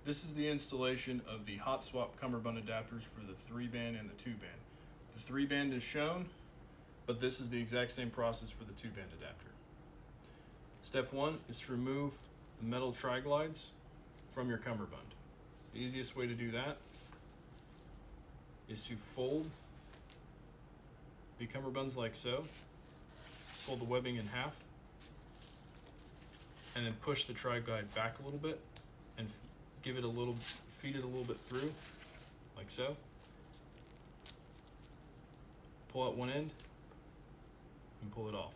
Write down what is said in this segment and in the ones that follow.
This is the installation of the hot swap Cummerbund adapters for the 3-band and the 2-band. The 3-band is shown, but this is the exact same process for the 2-band adapter. Step 1 is to remove the metal tri-glides from your Cummerbund. The easiest way to do that is to fold the Cummerbunds like so, fold the webbing in half, and then push the tri-glide back a little bit and give it a little, feed it a little bit through, like so. Pull out one end and pull it off.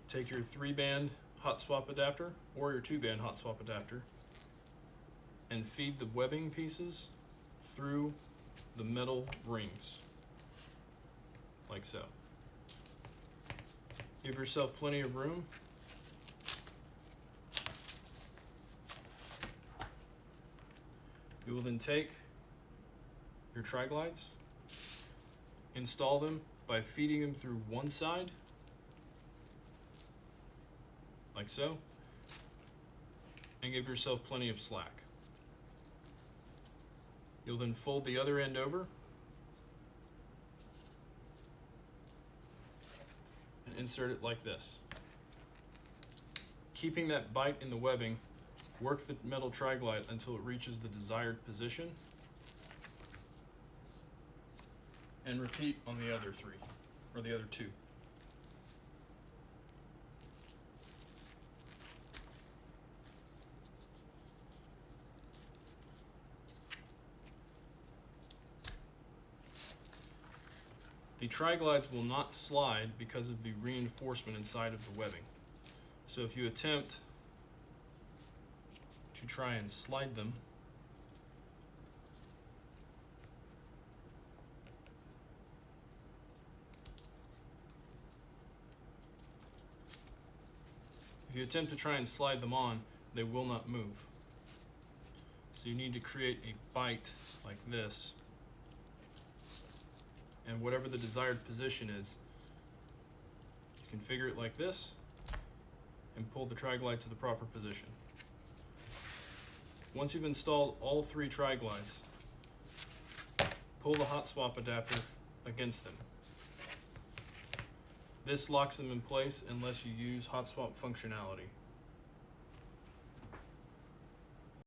Take your 3-band hot swap adapter or your 2-band hot swap adapter and feed the webbing pieces through the metal rings, like so. Give yourself plenty of room. You will then take your tri-glides, install them by feeding them through one side, like so, and give yourself plenty of slack. You'll then fold the other end over and insert it like this. Keeping that bite in the webbing, work the metal tri-glide until it reaches the desired position, and repeat on the other 3, or the other 2. The tri-glides will not slide because of the reinforcement inside of the webbing. So if you attempt to try and slide them, on, they will not move. So you need to create a bite like this, and whatever the desired position is, you configure it like this and pull the tri-glide to the proper position. Once you've installed all 3 tri-glides, pull the hot swap adapter against them. This locks them in place unless you use hot swap functionality.